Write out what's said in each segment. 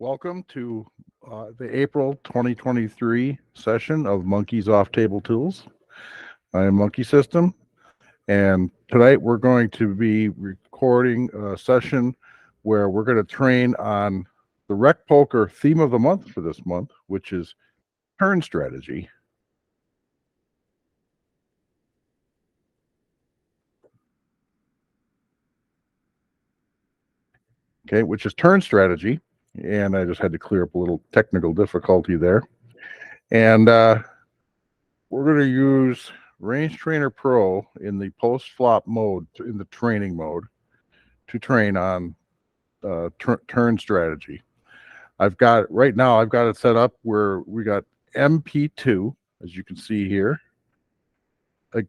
Welcome to the April 2023 session of Monkeys Off Table Tools. I am Monkey System, and tonight we're going to be recording a session where we're going to train on the Rec Poker theme of the month for this month, which is turn strategy. Okay, which is turn strategy. And I just had to clear up a little technical difficulty there. And we're going to use Range Trainer Pro in the post-flop mode, in the training mode, to train on turn strategy. I've got it set up where we got MP2, as you can see here,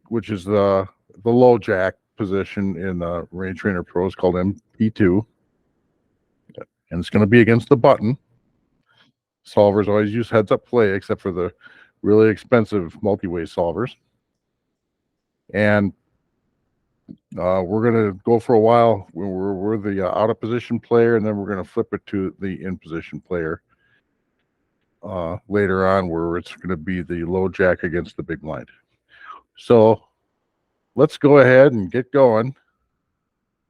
which is the low jack position in the Range Trainer Pro is called MP2. And it's going to be against the button. Solvers always use heads up play, except for the really expensive multi-way solvers. And we're going to go for a while. We're the out of position player, and then we're going to flip it to the in position player later on, where it's going to be the low jack against the big blind. So let's go ahead and get going.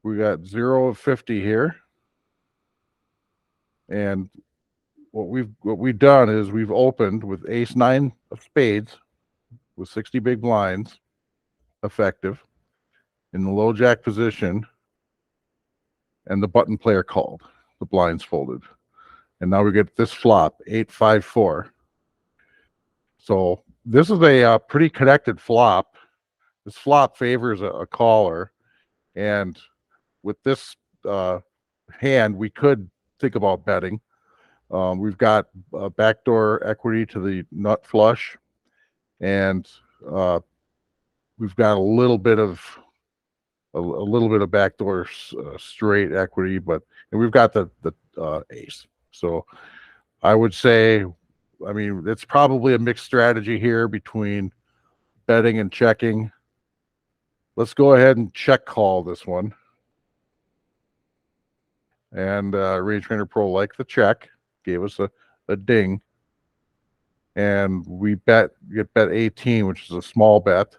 We got 0 of 50 here. And what we've done is we've opened with ace 9 of spades with 60 big blinds effective in the low jack position, and the button player called, the blinds folded, and now we get this flop 8-5-4. So this is a pretty connected flop. This flop favors a caller, and with this hand we could think about betting. We've got backdoor equity to the nut flush, and we've got a little bit of backdoor straight equity, and we've got the ace. So I would say, I mean, it's probably a mixed strategy here between betting and checking. Let's go ahead and check call this one. And Range Trainer Pro liked the check, gave us a ding, and we get bet 18, which is a small bet.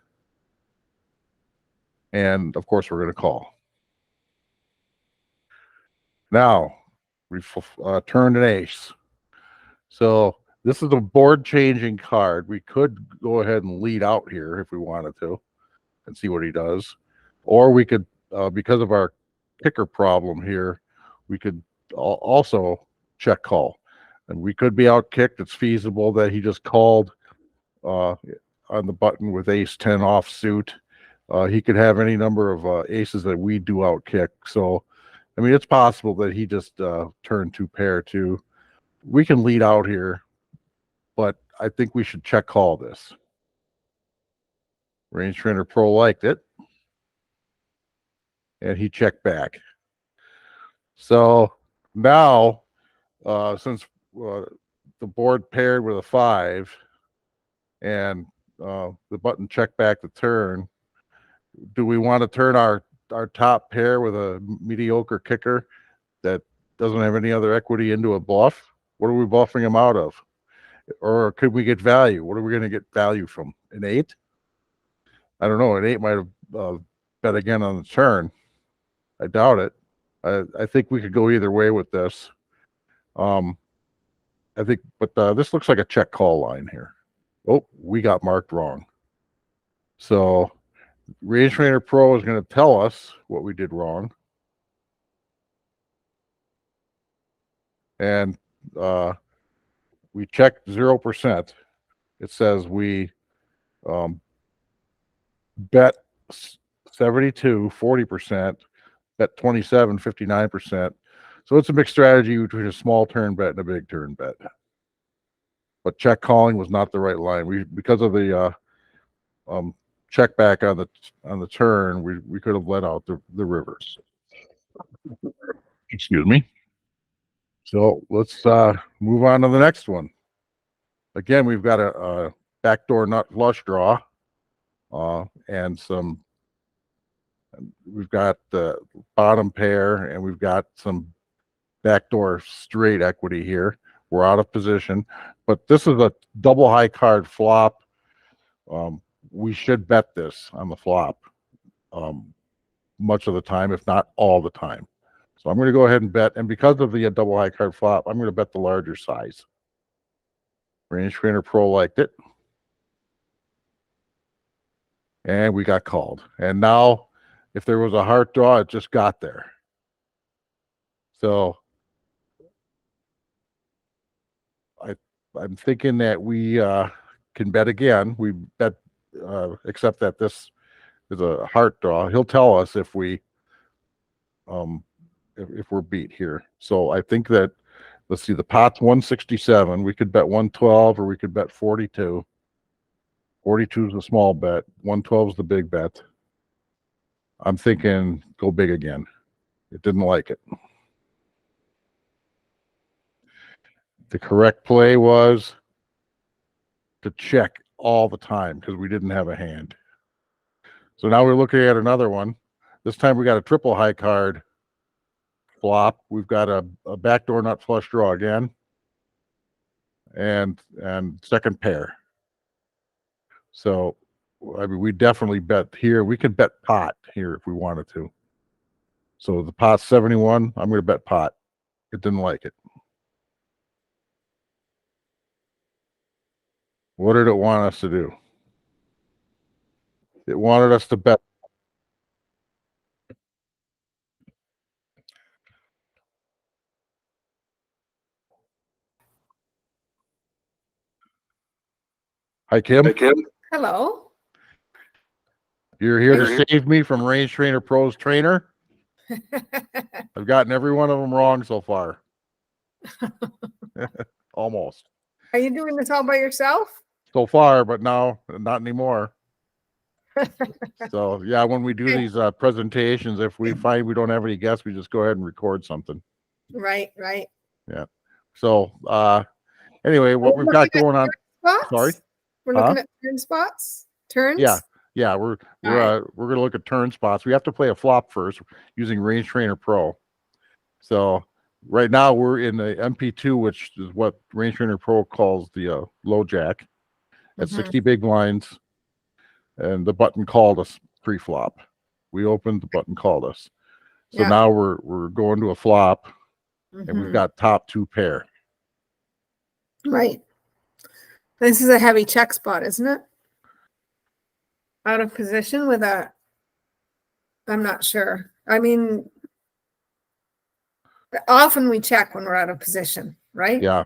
And of course, we're going to call. Now, we've turned an ace. So this is a board-changing card. We could go ahead and lead out here if we wanted to and see what he does. Or we could, because of our kicker problem here, we could also check call. And we could be out-kicked. It's feasible that he just called on the button with ace-10 offsuit. He could have any number of aces that we do out-kick. So, I mean, it's possible that he just turned 2 pair too. We can lead out here, but I think we should check call this. Range Trainer Pro liked it, and he checked back. So now, since the board paired with a 5, and the button checked back the turn, do we want to turn our top pair with a mediocre kicker that doesn't have any other equity into a bluff? What are we bluffing him out of? Or could we get value? What are we going to get value from? An 8? I don't know. An 8 might have bet again on the turn. I doubt it. I think we could go either way with this. I think, but this looks like a check call line here. Oh, we got marked wrong. So Range Trainer Pro is going to tell us what we did wrong. And we checked 0%. It says we bet 72, 40%, bet 27, 59%. So it's a mixed strategy between a small turn bet and a big turn bet. But check calling was not the right line. Because of the check back on the turn, we could have let out the rivers. Excuse me. So let's move on to the next one. Again, we've got a backdoor nut flush draw, and we've got the bottom pair, and we've got some backdoor straight equity here. We're out of position, but this is a double high card flop. We should bet this on the flop much of the time, if not all the time. So I'm going to go ahead and bet. And because of the double high card flop, I'm going to bet the larger size. Range Trainer Pro liked it. And we got called. And now, if there was a heart draw, it just got there. So I'm thinking that we can bet again. We bet, except that this is a heart draw. He'll tell us if we if we're beat here. So I think that, let's see, the pot's 167. We could bet 112 or we could bet 42. 42 is a small bet. 112 is the big bet. I'm thinking go big again. It didn't like it. The correct play was to check all the time because we didn't have a hand. So now we're looking at another one. This time we got a triple high card flop. We've got a backdoor nut flush draw again, and second pair. So I mean, we definitely bet here. We could bet pot here if we wanted to. So the pot's 71. I'm going to bet pot. It didn't like it. What did it want us to do? It wanted us to bet. Hi, Kim. Hey, Kim. Hello. You're here to save me from Range Trainer Pro's trainer? I've gotten every one of them wrong so far. Almost. Are you doing this all by yourself? So far, but now not anymore. So yeah, when we do these presentations, if we find we don't have any guests, we just go ahead and record something. Right. Yeah. So anyway, what we've got going on. Sorry? We're looking at turn spots. Turns? Yeah, we're gonna look at turn spots. We have to play a flop first using Range Trainer Pro. So right now we're in the MP2, which is what Range Trainer Pro calls the low jack at 60 big blinds, and the button called us pre-flop. We opened, the button called us. So now we're going to a flop, and we've got top two pair. Right. This is a heavy check spot, isn't it? Out of position with a, I'm not sure. I mean, often we check when we're out of position, right? Yeah.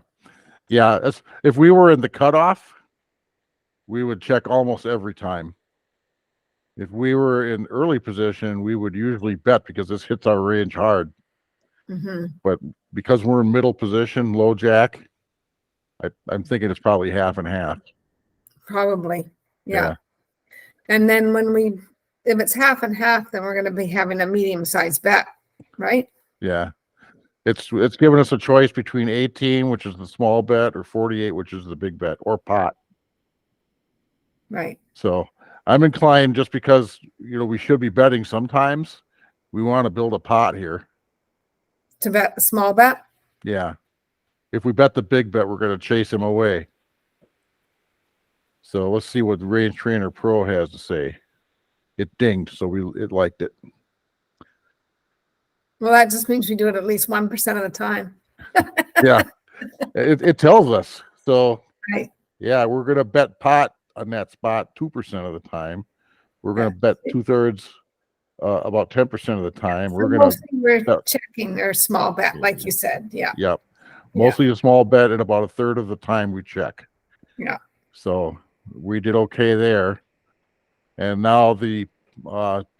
If we were in the cutoff, we would check almost every time. If we were in early position, we would usually bet because this hits our range hard. But because we're in middle position, low jack, I'm thinking it's probably half and half. Probably, yeah. And then if it's half and half, then we're going to be having a medium-sized bet, right? Yeah. It's giving us a choice between 18, which is the small bet, or 48, which is the big bet, or pot. Right. So I'm inclined, just because we should be betting sometimes, we want to build a pot here. To bet the small bet? Yeah. If we bet the big bet, we're going to chase him away. So let's see what the Range Trainer Pro has to say. It dinged, so it liked it. Well, that just means we do it at least 1% of the time. Yeah, it tells us. So right. Yeah, we're going to bet pot on that spot 2% of the time. We're going to bet 2/3, about 10% of the time. So we're checking their small bet, like you said. Yeah. Yep. Mostly a small bet, and about 1/3 of the time we check. Yeah. So we did okay there. And now the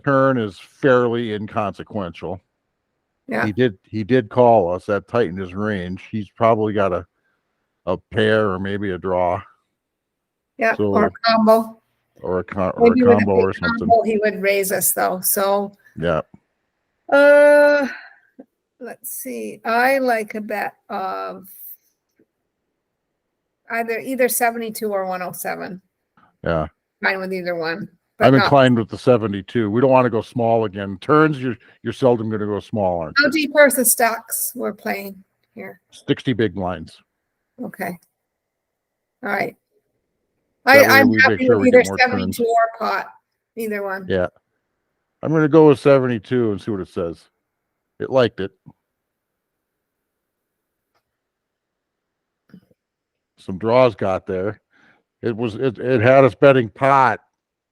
turn is fairly inconsequential. Yeah. He did call us. That tightened his range. He's probably got a pair or maybe a draw. Yeah, so, or a combo. Or a combo or something. Combo, he would raise us though. So yeah. Let's see. I like a bet of either 72 or 107. Yeah. Fine with either one. I'm not. inclined with the 72. We don't want to go small again. Turns, you're seldom going to go small, aren't How you? deep are the stacks we're playing here? 60 big blinds. Okay. All right. That way I'm we make happy sure with we either get more 72 turns. or pot. Either one. Yeah. I'm going to go with 72 and see what it says. It liked it. Some draws got there. It had us betting pot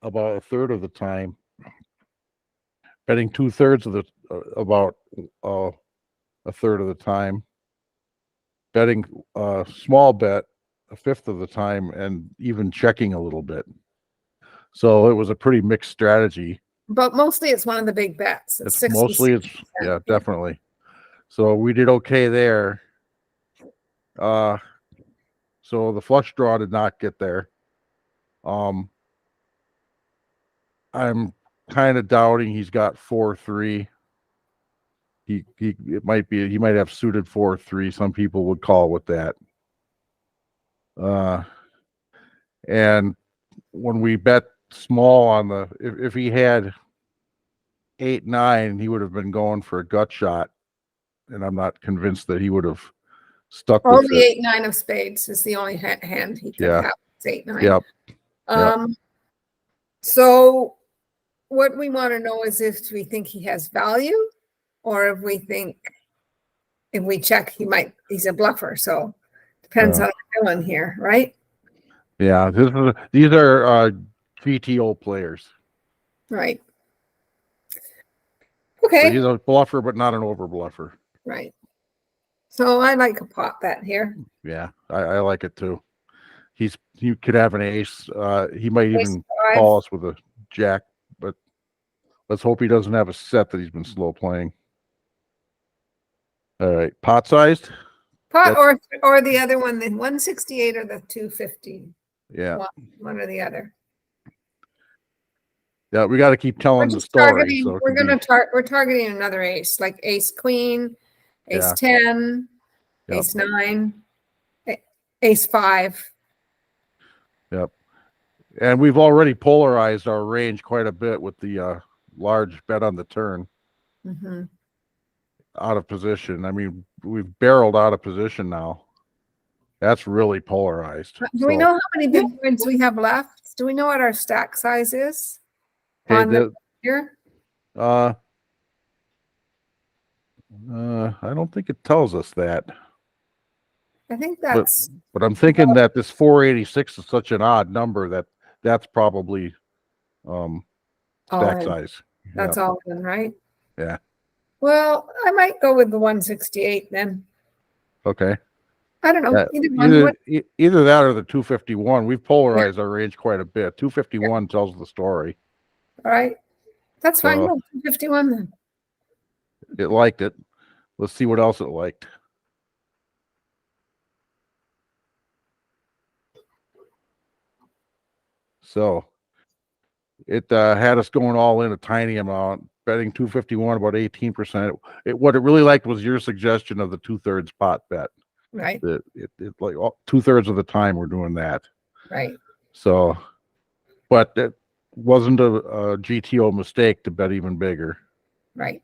about a third of the time. Betting 2/3 of the about a third of the time. Betting small bet a fifth of the time, and even checking a little bit. So it was a pretty mixed strategy. But mostly it's one of the big bets. It's mostly yeah, definitely. So we did okay there. So the flush draw did not get there. I'm kind of doubting he's got 4-3. He might have suited 4-3. Some people would call with that. And when we bet small on the if he had 8-9, he would have been going for a gut shot, and I'm not convinced that he would have stuck with Only it. 8-9 of spades is the only hand he could Yeah. have. It's 8-9. Yep. So what we want to know is if we think he has value, or if we think if we check he's a bluffer. So depends on what we're doing here, right? Yeah, these are GTO players. Right. So Okay. he's a bluffer, but not an over bluffer. Right. So I like a pot bet here. Yeah, I like it too. He could have an ace. He might Ace even five. call us with a jack, but let's hope he doesn't have a set that he's been slow playing. All right, pot sized. Pot or the other one, the 168 or the 250. Yeah, one or the other. Yeah, we got to keep telling the story. So we're targeting another ace, like ace queen, ace 10, ace 9, ace 5. Yep. And we've already polarized our range quite a bit with the large bet on the turn. Mm-hmm. Out of position. I mean, we've barreled out of position now. That's really polarized. Do we know how many big points we have left? Do we know what our stack size is? Okay, here? I don't think it tells us that. I think that's. But I'm thinking that this 486 is such an odd number that's probably stack size. That's all in, right? Yeah. Well, I might go with the 168 then. Okay. I don't know. Either that or the 251. We've polarized our range quite a bit. 251 tells the story. All right. That's fine. 251 then. It liked it. Let's see what else it liked. So it had us going all in a tiny amount, betting 251, about 18%. What it really liked was your suggestion of the 2/3 pot bet. Right. It like 2/3 of the time we're doing that. Right. So, but it wasn't a GTO mistake to bet even bigger. Right.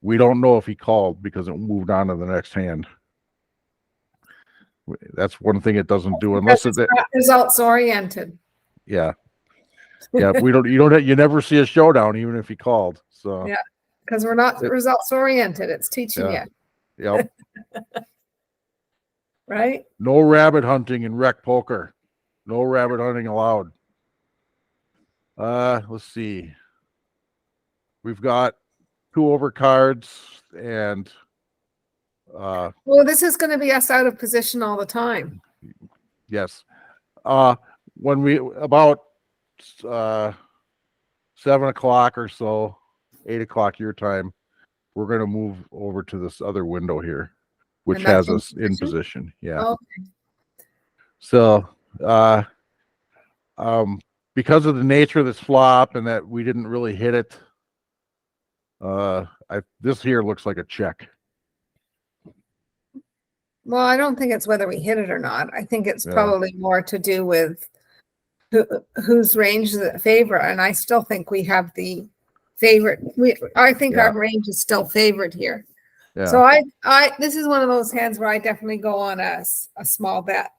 We don't know if he called because it moved on to the next hand. That's one thing it doesn't do unless it's not results oriented. Yeah. Yeah, you never see a showdown even if he called. So yeah, because we're not results oriented. It's teaching you. Yep. Right? No rabbit hunting in rec poker. No rabbit hunting allowed. Let's see. We've got 2 overcards and well, this is going to be us out of position all the time. Yes. When we about 7 o'clock or so, 8 o'clock your time, we're going to move over to this other window here, which has us in position. Yeah. Okay. So, because of the nature of this flop and that we didn't really hit it, this here looks like a check. Well, I don't think it's whether we hit it or not. I think it's probably more to do with whose range is the favorite, and I still think we have the favorite. I think Yeah. our range is still favored here. Yeah. So this is one of those hands where I definitely go on a small bet.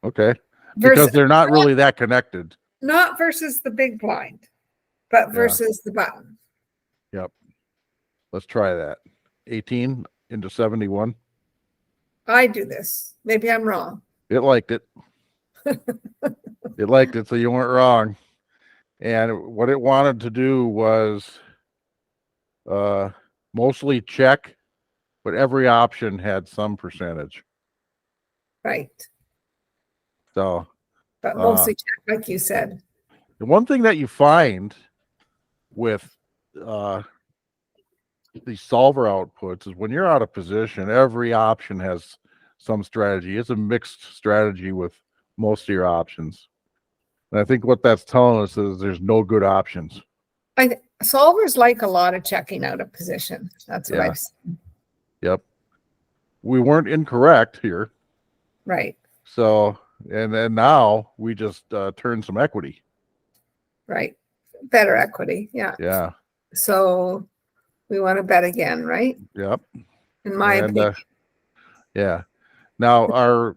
Okay. Versus, Because they're not really that connected. not versus the big blind, but versus the button. Yep. Let's try that. 18 into 71. I do this. Maybe I'm wrong. It liked it. It liked it, so you weren't wrong. And what it wanted to do was mostly check, but every option had some percentage. Right. So, But mostly check, like you said. the one thing that you find with these solver outputs is when you're out of position, every option has some strategy. It's a mixed strategy with most of your options. And I think what that's telling us is there's no good options. Solvers like a lot of checking out of position. That's what I've seen. Yep. We weren't incorrect here. Right. So, and then now we just turn some equity. Right. Better equity. Yeah. Yeah. So we want to bet again, right? Yep. In my opinion. Yeah. Now,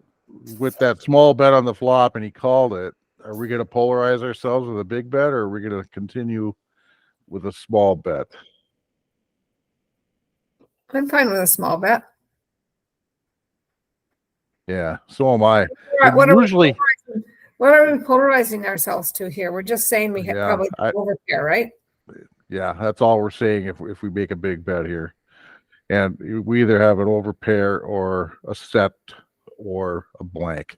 with that small bet on the flop and he called it, are we going to polarize ourselves with a big bet, or are we going to continue with a small bet? I'm fine with a small bet. Yeah, so am I. What Usually, are we polarizing ourselves to here? We're just saying we have probably overpair, right? Yeah, that's all we're saying if we make a big bet here. And we either have an overpair or a set or a blank.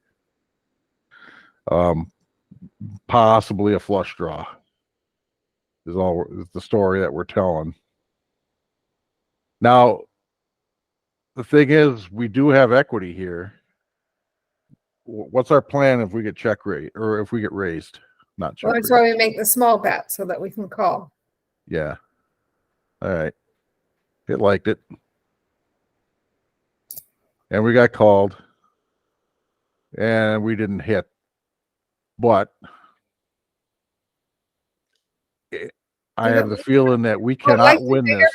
Possibly a flush draw is the story that we're telling. Now, the thing is, we do have equity here. What's our plan if we get check rate or if we get raised? Not check. Well, that's why we make the small bet so that we can call. Yeah. All right. It liked it. And we got called. And we didn't hit. But I have the feeling that we cannot win this.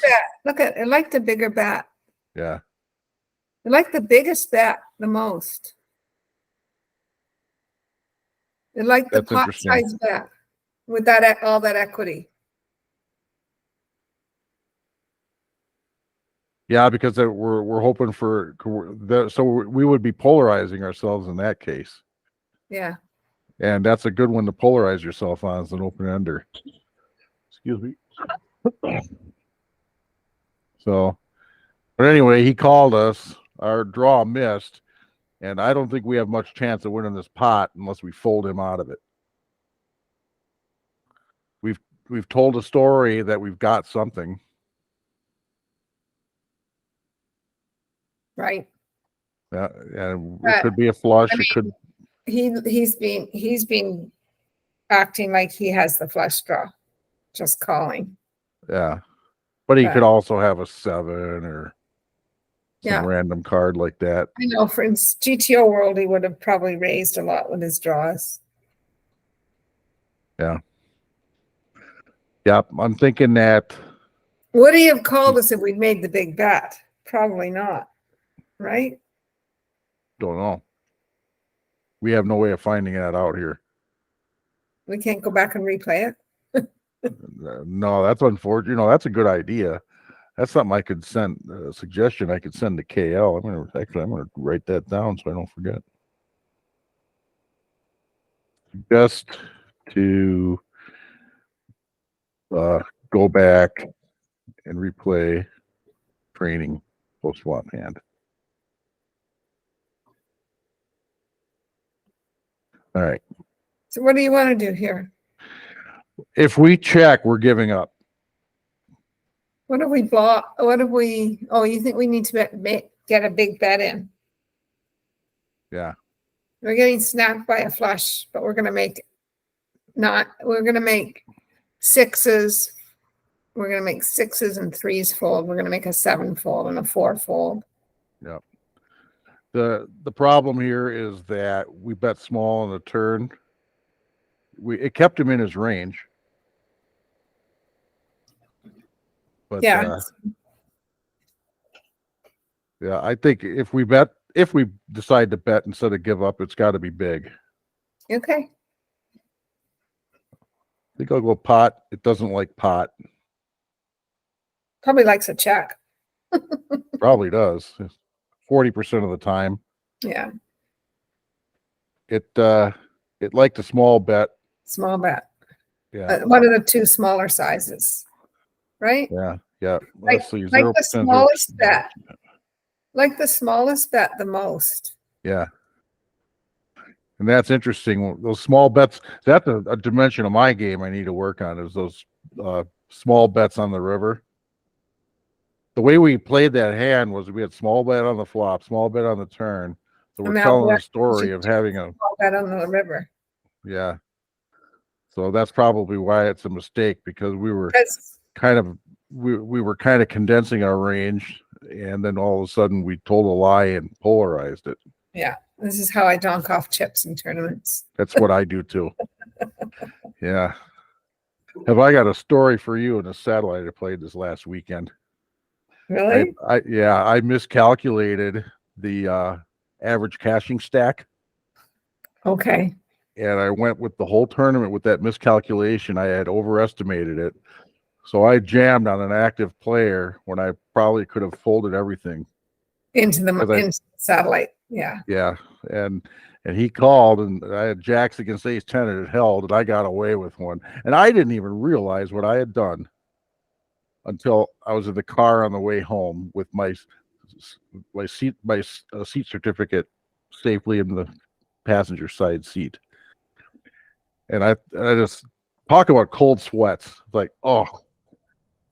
Look at it, like the bigger bet. Yeah. I like the biggest bet the most. I like the pot size bet with that all that equity. Yeah, because we're hoping for so we would be polarizing ourselves in that case. Yeah. And that's a good one to polarize yourself on as an open ender. Excuse me. So, but anyway, he called us. Our draw missed, and I don't think we have much chance of winning this pot unless we fold him out of it. We've told a story that we've got something. Right. Yeah, and it could be a flush. I mean, it could. He's been acting like he has the flush draw, just calling. Yeah, but he could also have a 7 or some random card like that. I know. For instance, GTO World, he would have probably raised a lot with his draws. Yeah. Yep, I'm thinking that. Would he have called us if we'd made the big bet? Probably not. Right? Don't know. We have no way of finding that out here. We can't go back and replay it. No, that's unfortunate. That's a good idea. That's something I could send. A suggestion I could send to KL. I'm gonna write that down so I don't forget. Just to go back and replay training post flop hand. All right. So what do you want to do here? If we check, we're giving up. What if we block? What if we? Oh, you think we need to get a big bet in? Yeah. We're getting snapped by a flush, but we're going to make we're going to make sixes. We're going to make 6s and 3s fold. We're going to make a 7 fold and a 4 fold. Yep. The problem here is that we bet small on the turn. it kept him in his range. But Yeah. yeah, I think if we decide to bet instead of give up, it's got to be big. Okay. I think I'll go pot. It doesn't like pot. Probably likes a check. Probably does. 40% of the time. Yeah. It liked a small bet. Small bet. Yeah. One of the two smaller sizes, right? Yeah. Yeah. Like, Let's see. like 0%, the smallest bet. Like the smallest bet the most. Yeah. And that's interesting. Those small bets, that's a dimension of my game I need to work on, is those small bets on the river. The way we played that hand was we had small bet on the flop, small bet on the turn. So we're telling the story of having a small bet on the river. Yeah. So that's probably why it's a mistake, because we were kind of condensing our range, and then all of a sudden we told a lie and polarized it. Yeah. This is how I donk off chips in tournaments. That's what I do too. Yeah. Have I got a story for you in a satellite I played this last weekend? Really? I miscalculated the average caching stack. Okay. And I went with the whole tournament with that miscalculation. I had overestimated it. So I jammed on an active player when I probably could have folded everything. Into the satellite. Yeah. Yeah. And he called, and I had jacks against ace 10, and it held, and I got away with one. And I didn't even realize what I had done until I was in the car on the way home with my seat certificate safely in the passenger side seat. And I just talk about cold sweats. Like, oh,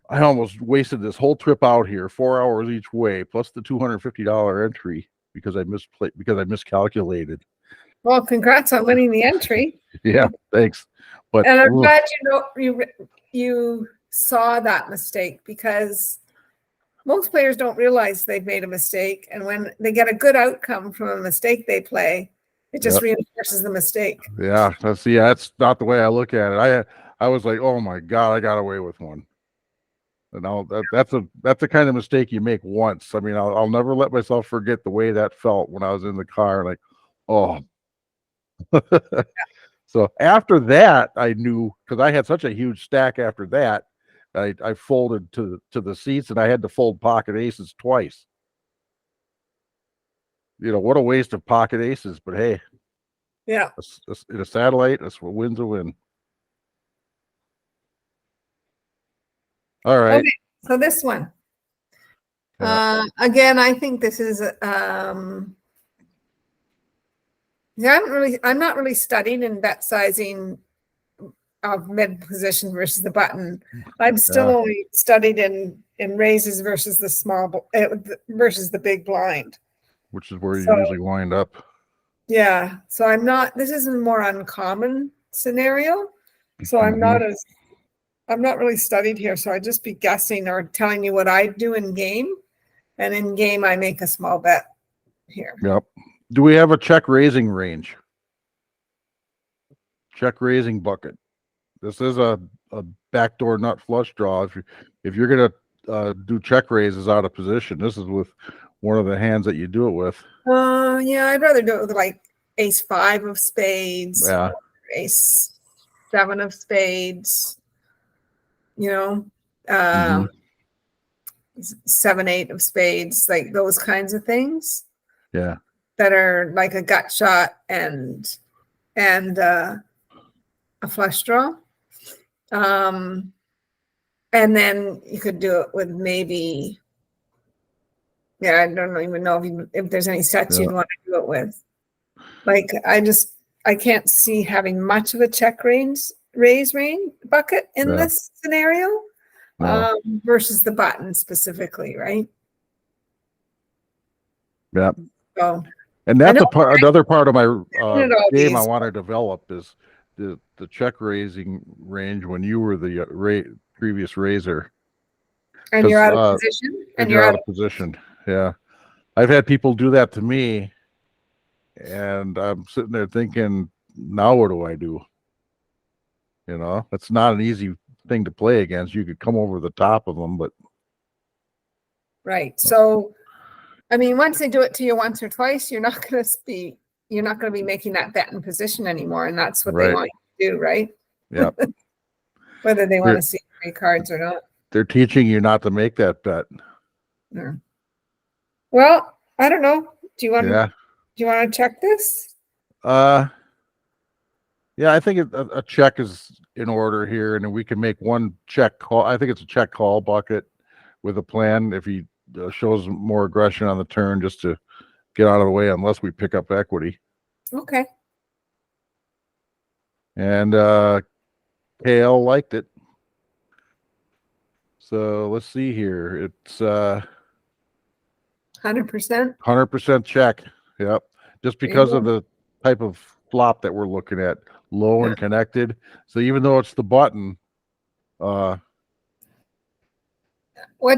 I almost wasted this whole trip out here, 4 hours each way, plus the $250 entry because I miscalculated. Well, congrats on winning the entry. Yeah, thanks. But and I'm glad you saw that mistake, because most players don't realize they've made a mistake, and when they get a good outcome from a mistake they play, it just reinforces the mistake. Yeah, that's not the way I look at it. I was like, oh my God, I got away with one. And that's the kind of mistake you make once. I mean, I'll never let myself forget the way that felt when I was in the car. Like, oh. So after that, I knew, because I had such a huge stack after that, I folded to the seats, and I had to fold pocket aces twice. You know, what a waste of pocket aces, but hey. Yeah. In a satellite, that's what wins a win. All right. Okay, so this one. Again, I think this is I'm not really studying in bet sizing of mid position versus the button. I'm still only studied in raises versus the small versus the big blind, which is where you usually wind up. Yeah, so I'm not. This is a more uncommon scenario, so I'm not really studied here. So I'd just be guessing or telling you what I do in game, and in game I make a small bet here. Yep. Do we have a check raising range? Check raising bucket. This is a backdoor nut flush draw. If you're gonna do check raises out of position, this is with one of the hands that you do it with. Yeah, I'd rather do it with like ace 5 of spades, or ace 7 of spades, you know, 7, 8 of spades, like those kinds of things. Yeah. That are like a gut shot and a flush draw. And then you could do it with maybe, I don't even know if there's any sets you'd want to do it with. Like, I can't see having much of a check raise range bucket in this scenario versus the button specifically, right? Yeah. So, and that's another part of my game I want to develop is the check raising range when you were the previous raiser. And you're out of position. And you're out of position. Yeah. I've had people do that to me, and I'm sitting there thinking, now what do I do? You know, it's not an easy thing to play against. You could come over the top of them, but Right. So, I mean, once they do it to you once or twice, you're not going to be making that bet in position anymore. And that's what they right. want you to do, right? Yeah. Whether they want They're, to see 3 cards or not. they're teaching you not to make that bet. Yeah. Well, I don't know. Do you want Yeah. to check this? Yeah, I think a check is in order here, and then we can make one check call. I think it's a check call bucket with a plan if he shows more aggression on the turn, just to get out of the way, unless we pick up equity. Okay. And KL liked it. So let's see here. It's 100%. 100% check. Yep. Just because of the type of flop that we're looking at, low and connected. So even though it's the button, What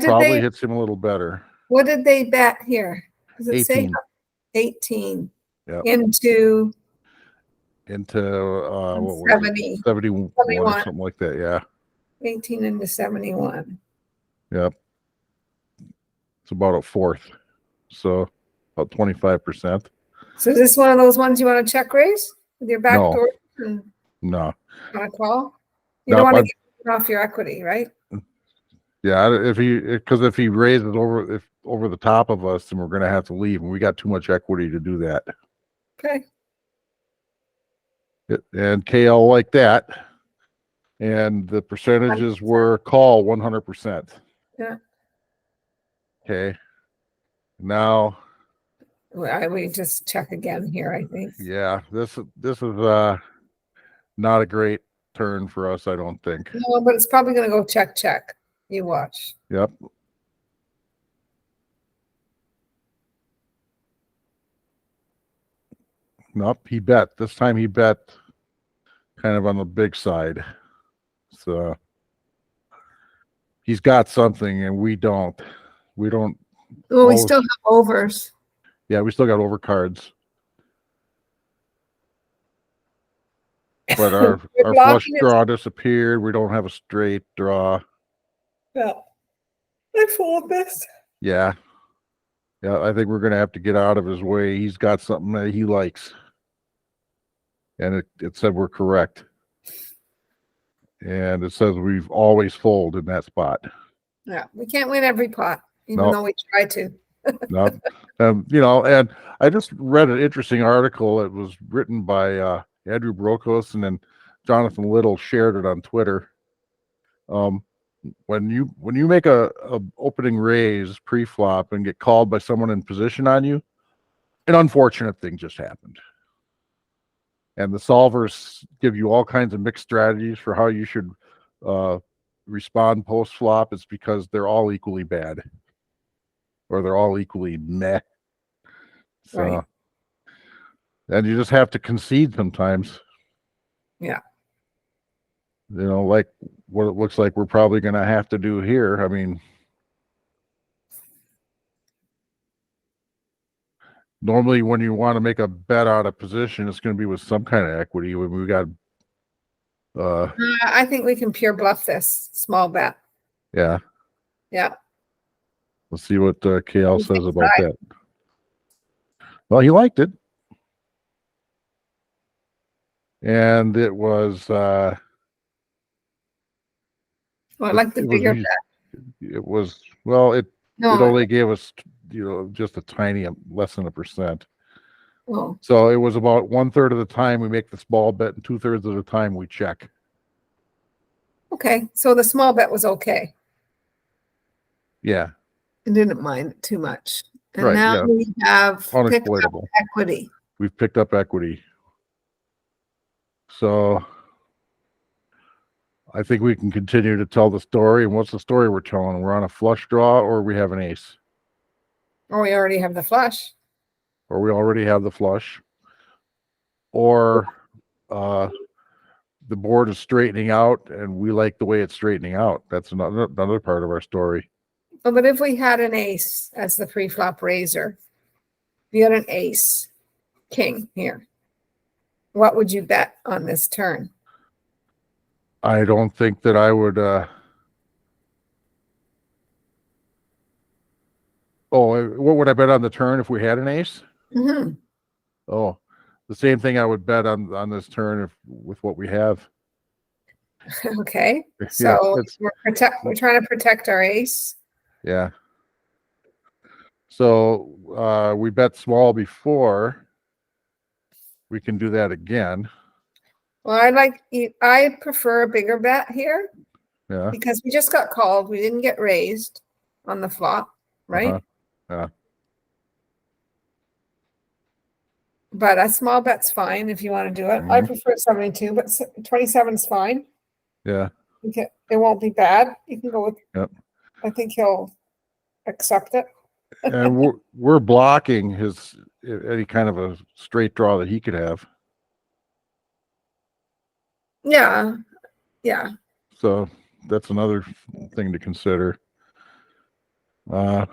did probably they hits him a little better. What did they bet here? Does it 18. say 18 Yep. into what was 70, it? 71 or something like that. Yeah. 18 into 71. Yep. It's about a fourth. So about 25%. So is this one of those ones you want to check raise with your back No. door and No. want to call? You No, don't want to get off your equity, right? Yeah, if he raises over the top of us, then we're going to have to leave, and we got too much equity to do that. Okay. And KL like that, and the percentages 100%. were call 100%. Yeah. Okay. Now, We just check again here, I think. yeah, this is not a great turn for us, I don't think. No, but it's probably going to go check, check. You watch. Yep. Nope, he bet. This time he bet kind of on the big side. So he's got something and we don't. Well, we still have overs. Yeah, we still got overcards. But our flush draw disappeared. We don't have a straight draw. Yeah. I fold this. Yeah. Yeah, I think we're going to have to get out of his way. He's got something that he likes. And it said we're correct. And it says we've always fold in that spot. Yeah, we can't win every pot, even though we try to. No. And I just read an interesting article. It was written by Andrew Brokos, and then Jonathan Little shared it on Twitter. When you make a opening raise pre-flop and get called by someone in position on you, an unfortunate thing just happened. And the solvers give you all kinds of mixed strategies for how you should respond post-flop. It's because they're all equally bad. Or they're all equally meh. So, right. And you just have to concede sometimes. Yeah. Like what it looks like we're probably going to have to do here. I mean, normally when you want to make a bet out of position, it's going to be with some kind of equity. When we got, I think we can pure bluff this small bet. Yeah. Yeah. Let's see what KL says about that. Well, he liked it. And it was I like the bigger bet. It was it only gave us just a tiny less than 1%. Oh. So it was about 1/3 of the time we make the small bet and 2/3 of the time we check. Okay, so the small bet was okay. Yeah. I didn't mind it too much. And right, now we have unexploitable equity. We've picked up equity. So I think we can continue to tell the story. And what's the story we're telling? We're on a flush draw, or we have an ace. Or we already have the flush. Or we already have the flush. Or the board is straightening out and we like the way it's straightening out. That's another part of our story. Oh, but if we had an ace as the pre-flop raiser, if you had an ace king here, what would you bet on this turn? I don't think that I would. What would I bet on the turn if we had an ace? Mhm. Oh, the same thing I would bet on this turn with what we have. Okay, Yeah, so it's we're trying to protect our ace. yeah. So we bet small before. We can do that again. Well, I prefer a bigger bet here Yeah. because we just got called. We didn't get raised on the flop, right? Uh-huh. Yeah. But a small bet's fine if you want to do it. I Mhm. prefer 72, but 27 is fine. Yeah. It won't be bad. You can go with, Yep. I think he'll accept it. And we're blocking his any kind of a straight draw that he could have. Yeah. Yeah. So that's another thing to consider. Uh,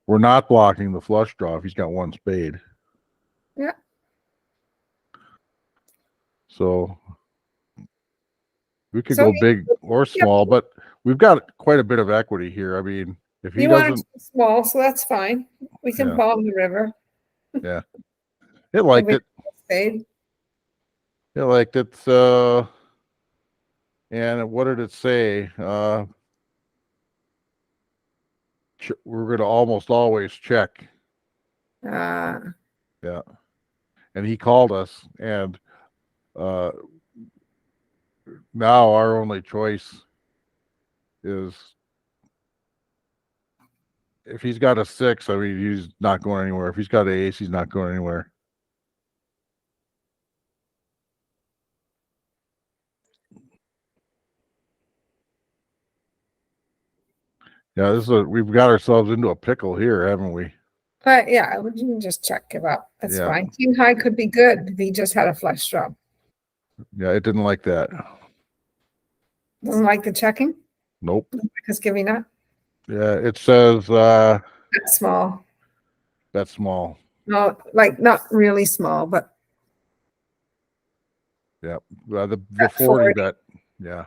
we're not blocking the flush draw if he's got one spade. Yeah. So we could So go big or small, but we've got quite a bit of equity here. I mean, if he you want it to doesn't, be small, so that's fine. We can yeah, bomb the river. yeah, it liked it. Spade. It liked it. And what did it say? We're going to almost always check. Uh, Yeah. And he called us, and uh, now our only choice is if he's got a 6, I mean, he's not going anywhere. If he's got an ace, he's not going anywhere. Yeah, we've got ourselves into a pickle here, haven't we? but yeah, we can just check give up. That's Yeah. fine. King high could be good if he just had a flush draw. Yeah, it didn't like that. Doesn't like the checking Nope. because giving up. Yeah, it says That's small. that's small. No, like not really small, but Yeah. The 40 40. bet. Yeah.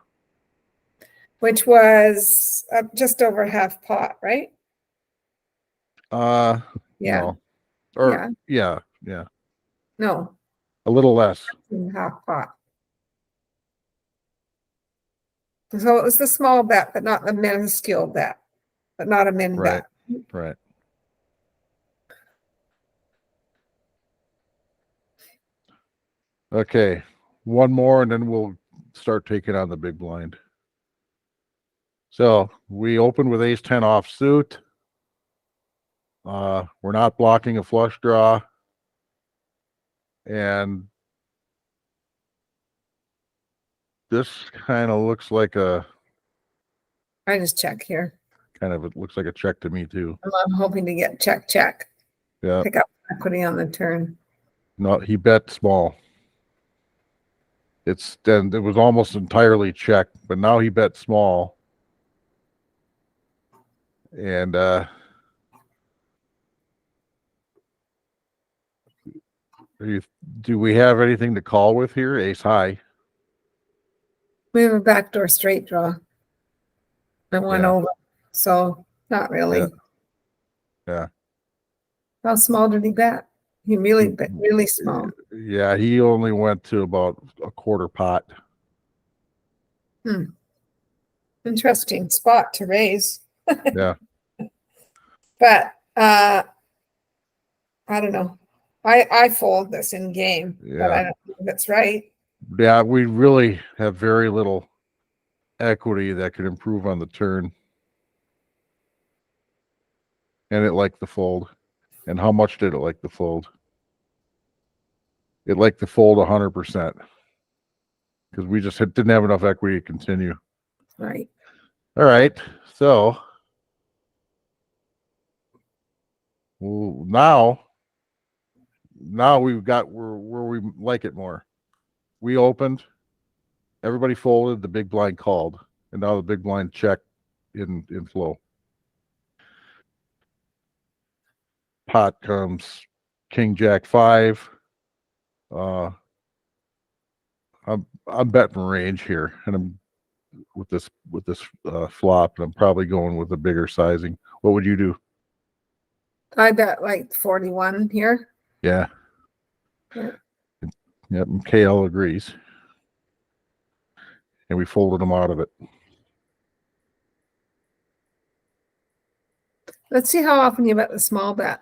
Which was just over half pot, right? Yeah. No. Or yeah. No, A little less. half pot. So it was the small bet, but not the minuscule bet, but not a min Right. bet. Right. Okay. One more and then we'll start taking on the big blind. So we open with ace 10 offsuit. We're not blocking a flush draw. And this kind of looks like I just check here. it looks like a check to me too. I'm hoping to get check. Yeah. Pick up equity on the turn. No, he bet small. It was almost entirely check, but now he bet small. And do we have anything to call with here? Ace high. We have a backdoor straight draw. I went over, so not really. Yeah. How small did he bet? He really bet really small. Yeah, he only went to about a quarter pot. Interesting spot to raise. Yeah. But I don't know. I fold this in game, but I don't know if it's right. Yeah, we really have very little equity that could improve on the turn. And it liked the fold. And how much did it like the fold? It liked the fold 100%. Because we just didn't have enough equity to continue. Right. All right. So now we've got where we like it more. We opened, everybody folded, the big blind called, and now the big blind checked in flow. Pot comes King Jack 5. I'm betting range here, and I'm with this flop, and I'm probably going with a bigger sizing. What would you do? I bet like 41 here. Yeah. Yeah. Yep. And KL agrees, and we folded him out of it. Let's see how often you bet the small bet.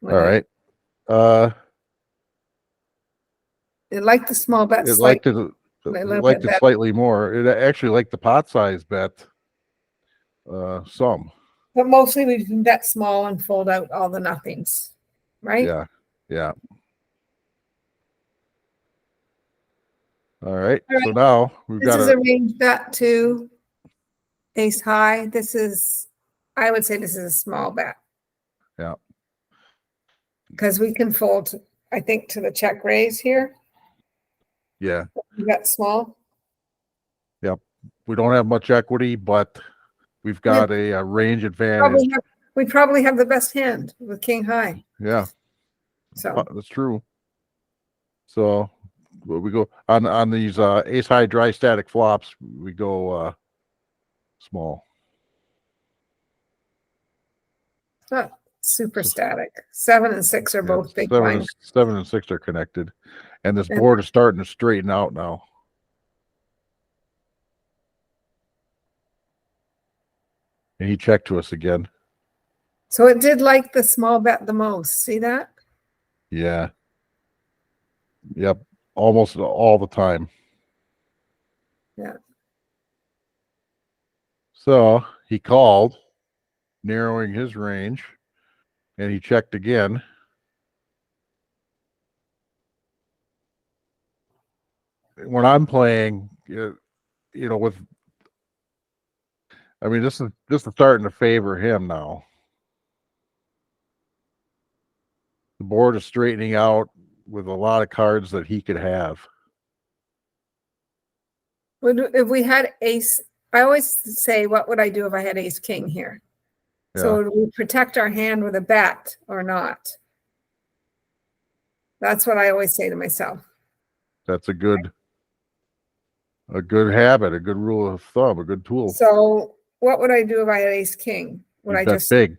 All right. It liked the small bet It liked slightly. it. A It little liked bit it better. slightly more. It actually liked the pot size bet. Some. But mostly we can bet small and fold out all the nothings, right? Yeah. Yeah. All right. All So right. now we've This got is a range bet to ace high. This is, I would say this is a small bet. Yeah. Because we can fold, I think, to the check raise here. Yeah. We bet small. Yep. We don't have much equity, but we've got a range advantage. We probably have the best hand with king high. Yeah. So That's true. So we go on these ace high dry static flops. We go small. it's not super static. 7 and 6 are both big blinds. 7 and 6 are connected, and this board is starting to straighten out now. And he checked to us again. So it did like the small bet the most. See that? Yeah. Yep. Almost all the time. Yeah. So he called, narrowing his range, and he checked again. When I'm playing, with, I mean, this is starting to favor him now. The board is straightening out with a lot of cards that he could have. If we had ace, I always say, what would I do if I had ace king here? Yeah. So would we protect our hand with a bet or not? That's what I always say to myself. That's a good habit, a good rule of thumb, a good tool. So what would I do if I had ace king? Would I bet just big,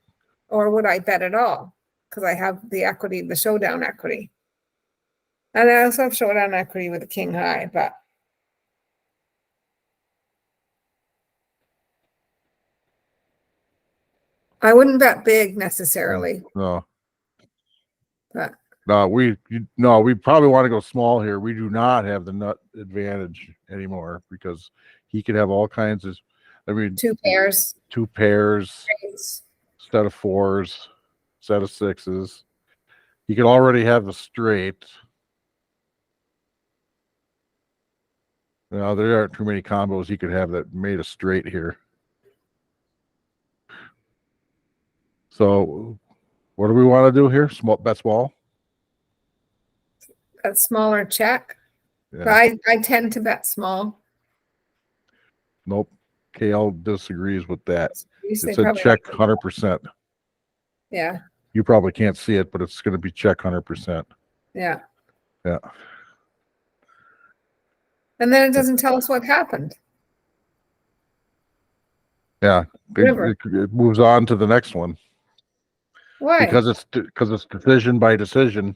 or would I bet at all? Because I have the equity, the showdown equity. And I also have showdown equity with the king high, but I wouldn't bet big necessarily. No. But No, we probably want to go small here. We do not have the nut advantage anymore because he could have all kinds of, two pairs, set of 4s, set of 6s. He could already have the straight. Now there aren't too many combos he could have that made a straight here. So what do we want to do here? Bet small? a smaller check. Yeah. But I tend to bet small. Nope. KL disagrees with that. It's a check 100%. Yeah. You probably can't see it, but it's going to be check 100%. Yeah. Yeah. And then it doesn't tell us what happened. Yeah. It moves on to the next one. Why? Because it's decision by decision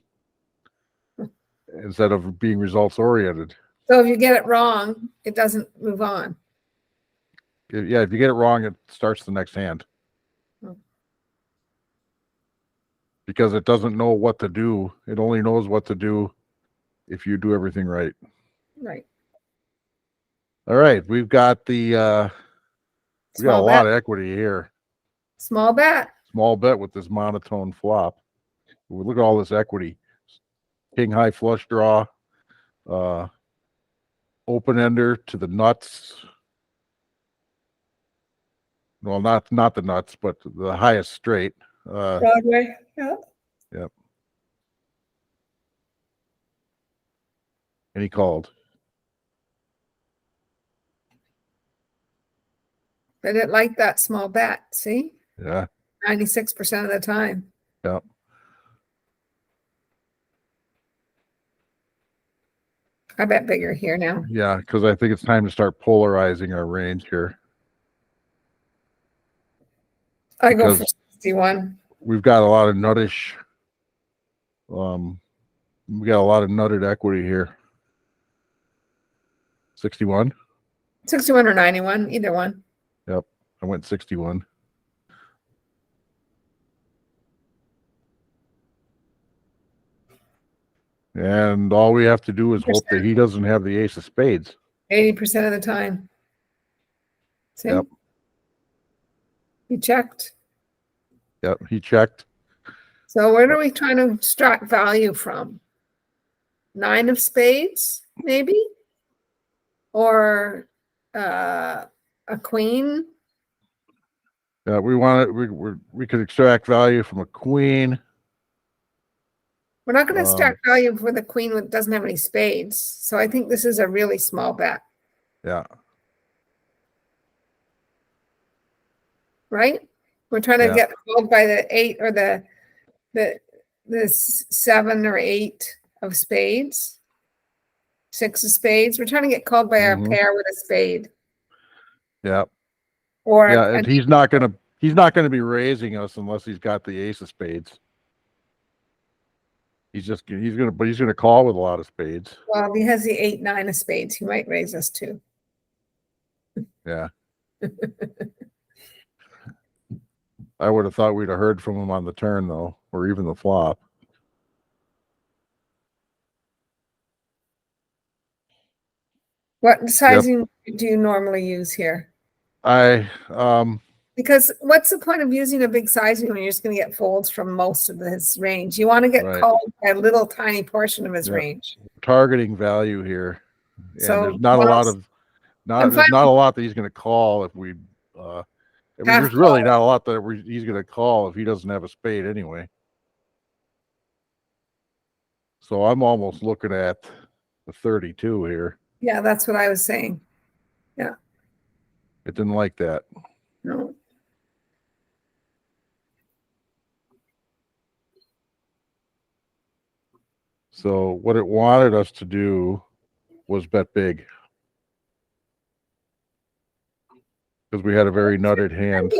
instead of being results oriented. So if you get it wrong, it doesn't move on. Yeah, if you get it wrong, it starts the next hand. Because it doesn't know what to do. It only knows what to do if you do everything right. Right. All right, we've got we got a lot of equity here. Small bet. Small bet with this monotone flop. Look at all this equity. King high flush draw, open ender to the nuts. Well, not the nuts, but the highest straight. Broadway. Yeah. Yep. And he called. But it liked that small bet. See? Yeah. 96% of the time. Yep. I bet bigger here now. Yeah, because I think it's time to start polarizing our range here. I go for Because 61. we've got a lot of nuttish. We got a lot of nutted equity here. 61. 61 or 91, either one. Yep, I went 61. And all we have to do is hope that he doesn't have the ace of spades. 80% of the time. See? Yep. You checked. Yep, he checked. So where are we trying to extract value from? 9 of spades, maybe? Or a queen? We want it. We could extract value from a queen. We're not going to extract value for the queen that doesn't have any spades. So I think this is a really small bet. Yeah. Right? We're trying to get called by the 8 or the 7 or 8 of spades. 6 of spades. We're trying to get called by our pair with a spade. Yeah. Or and he's not gonna be raising us unless he's got the ace of spades. He's gonna call with a lot of spades. Well, if he has the 8, 9 of spades, he might raise us too. Yeah. I would have thought we'd have heard from him on the turn though, or even the flop. What sizing do you normally use here? Because what's the point of using a big sizing when you're just going to get folds from most of his range? You want to get called by a little tiny portion of his range. Targeting value here, and so there's not a lot that he's going to call if we. There's really not a lot that he's going to call if he doesn't have a spade anyway. So I'm almost looking at the 32 here. Yeah, that's what I was saying. Yeah. It didn't like that. No. So what it wanted us to do was bet big. Because we had a very nutted hand.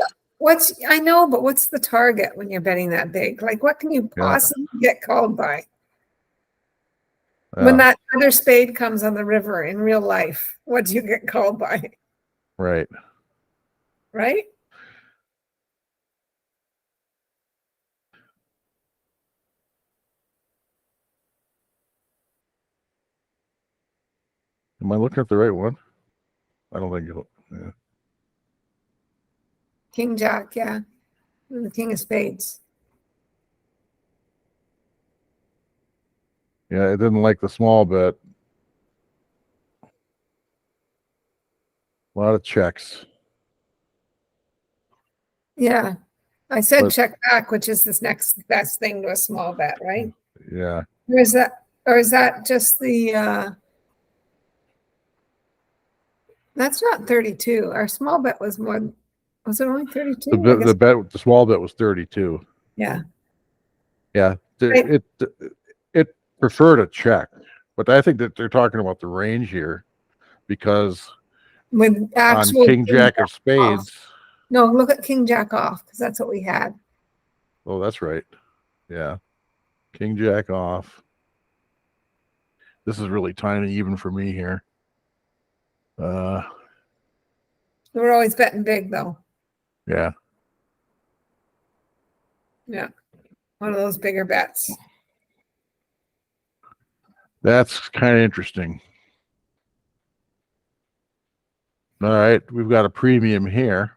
I know, but what's the target when you're betting that big? Like, what can you possibly get called by? When that other spade comes on the river in real life, what do you get called by? Right. Right? Am I looking at the right one? I don't think it'll. Yeah. King Jack, yeah. The king of spades. Yeah, it didn't like the small bet. A lot of checks. Yeah. I said check back, which is this next best thing to a small bet, right? Yeah. Or is that just the that's not 32. Our small bet was more. Was it only 32? The small bet was 32. Yeah. Yeah. It preferred a check, but I think that they're talking about the range here because with actual on King Jack of spades. No, look at King Jack off because that's what we had. Oh, that's right. Yeah. King Jack off. This is really tiny even for me here. We're always betting big though. Yeah. Yeah. One of those bigger bets. That's kind of interesting. All right, we've got a premium here.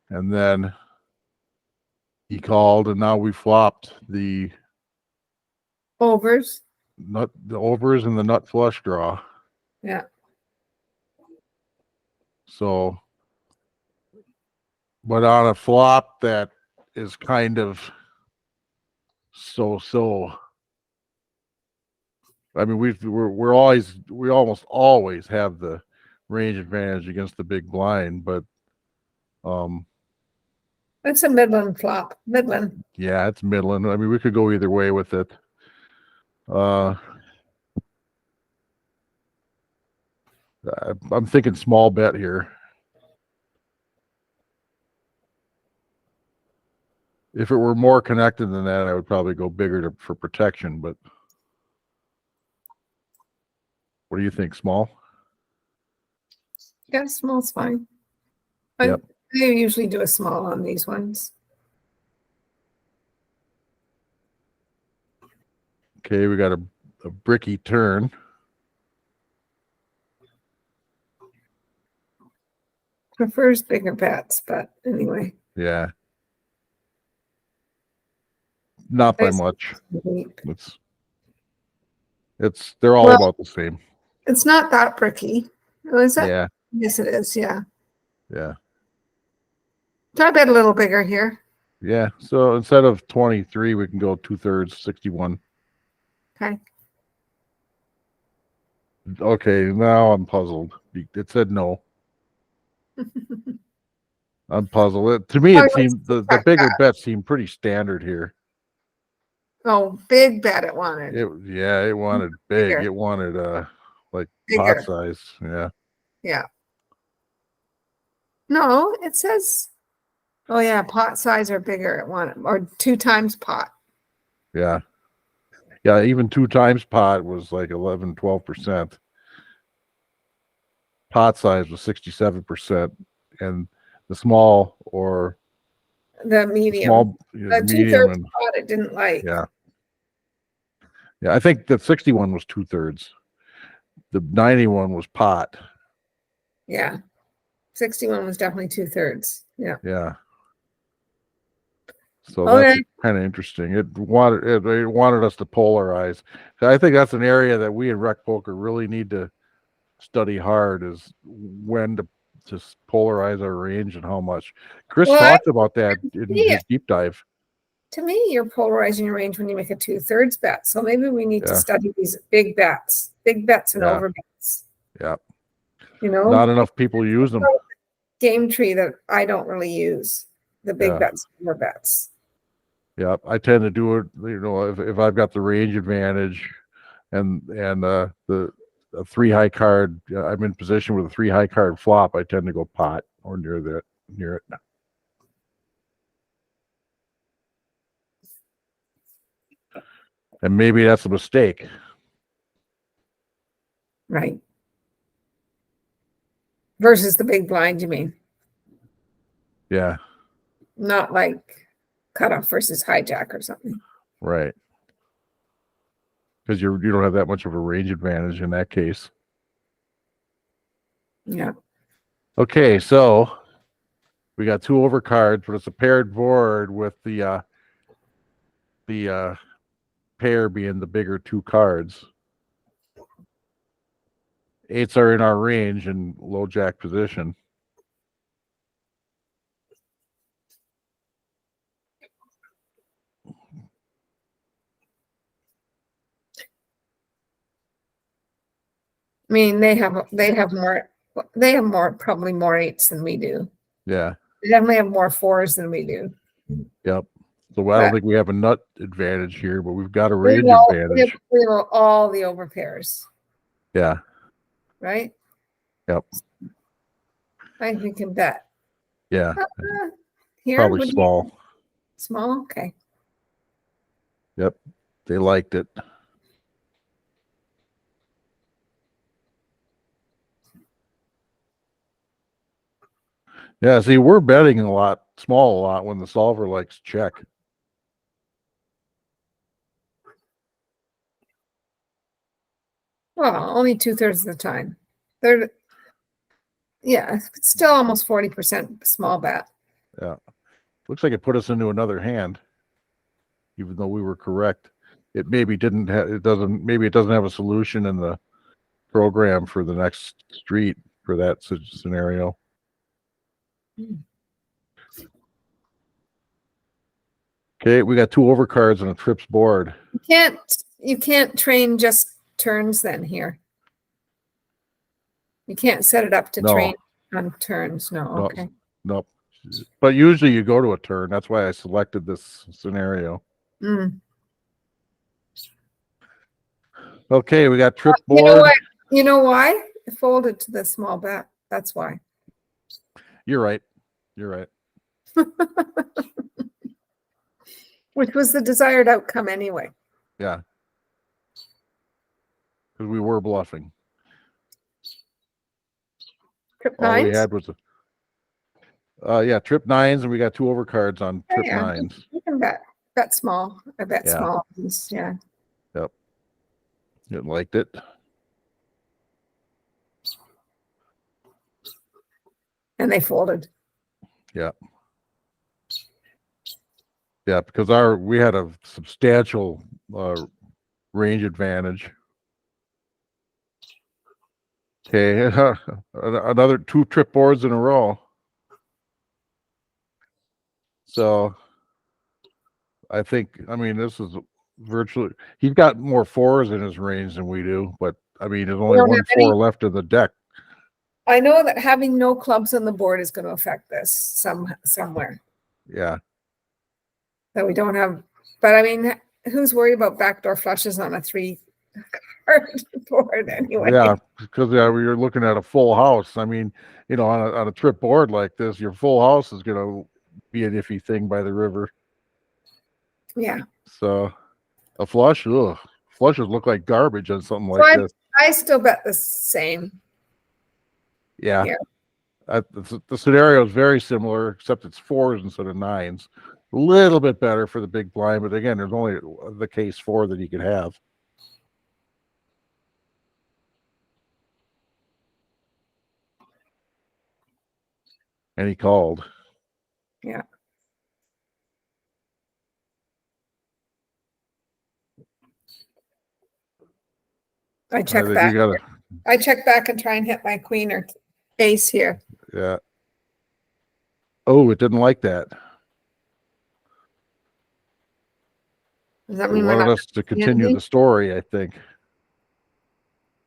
And then he called, and now we flopped the overs. The overs and the nut flush draw. Yeah. So, but on a flop that is kind of so. I mean, we almost always have the range advantage against the big blind, but it's a Midland flop. Midland. Yeah, it's Midland. I mean, we could go either way with it. I'm thinking small bet here. If it were more connected than that, I would probably go bigger for protection. But what do you think? Small? Yeah, small's fine. Yep. I usually do a small on these ones. Okay, we got a bricky turn. Prefers bigger bets, but anyway. Yeah. Not by There's- much. They're all Well, about the same. it's not that bricky. Oh, is it? Yeah. Yes, it is. Yeah. Yeah. Try bet a little bigger here. Yeah. So instead of 23, we can go 2/3, 61. Okay. Okay, now I'm puzzled. It said no. I'm puzzled. To me, it seemed the bigger bets seem pretty standard here. Oh, big bet it wanted. It wanted big. Bigger. It wanted like Bigger. pot size. Yeah. Yeah. No, it says, oh yeah, pot size or bigger it wanted, or 2 times pot. Yeah. Yeah, even 2 times pot was like 11, 12%. Pot size was 67%. And the small or The medium. small, the medium 2/3 and pot it didn't like. yeah. Yeah, I think the 61 was 2/3. The 91 was pot. Yeah. 61 was definitely 2/3. Yeah. Yeah. So Okay. that's kind of interesting. It wanted us to polarize. I think that's an area that we in rec poker really need to study hard, is when to polarize our range and how much. Chris talked about that in his deep dive. To me, you're polarizing your range when you make a 2/3 bet. So maybe we need to study these big bets and over bets. Yeah. You know, not enough people use them. Game tree that I don't really use, the big bets and over bets. Yeah, I tend to do it, if I've got the range advantage and the 3 high card, I'm in position with a 3 high card flop, I tend to go pot or near it. And maybe that's a mistake. Right. Versus the big blind, you mean? Yeah. Not like cutoff versus hijack or something. Right. Because you don't have that much of a range advantage in that case. Yeah. Okay, so we got 2 overcards, but it's a paired board with the pair being the bigger 2 cards. 8s are in our range and low jack position. I mean, they have probably more 8s than we do. Yeah. They definitely have more 4s than we do. Yep. So I don't think we have a nut advantage here, but we've got a range advantage. We have all the over pairs. Yeah. Right? Yep. I think we can bet. Yeah. Here, probably small. Small? Okay. Yep. They liked it. Yeah, see, we're betting small a lot when the solver likes check. Well, only 2/3 of the time. It's still almost 40% small bet. Yeah. Looks like it put us into another hand, even though we were correct. It maybe doesn't have a solution in the program for the next street for that scenario. Okay, we got 2 overcards on a trips board. You can't train just turns then here. You can't set it up to train on turns. No, okay. Nope. But usually you go to a turn. That's why I selected this scenario. Okay, we got trip board. You know why? folded to the small bet. That's why. You're right. You're right. Which was the desired outcome anyway. Yeah. Because we were bluffing. Trip All we nines? had was trip nines, and we got 2 overcards on trip Yeah, nines. you can bet small. I bet Yeah. small ones. Yeah. Yep. You liked it. And they folded. Yeah. Yeah, because we had a substantial range advantage. Okay, another 2 trip boards in a row. So I think, I mean, this is virtually, he's got more 4s in his range than we do, but I mean, there's only don't one have 4 any. left in the deck. I know that having no clubs on the board is going to affect this somewhere. Yeah. That we don't have, but I mean, who's worried about backdoor flushes on a 3 card board anyway? Yeah, because you're looking at a full house. I mean, you know, on a trip board like this, your full house is going to be an iffy thing by the river. Yeah. So a flush, flushes look like garbage on something So like this. I still bet the same. Yeah. Yeah. The scenario is very similar, except it's 4s instead of 9s. A little bit better for the big blind, but again, there's only the case 4 that he could have. And he called. Yeah. I check back. I check back and try and hit my queen or ace here. Yeah. Oh, it didn't like that. Does that It mean wanted us to continue the story, I think.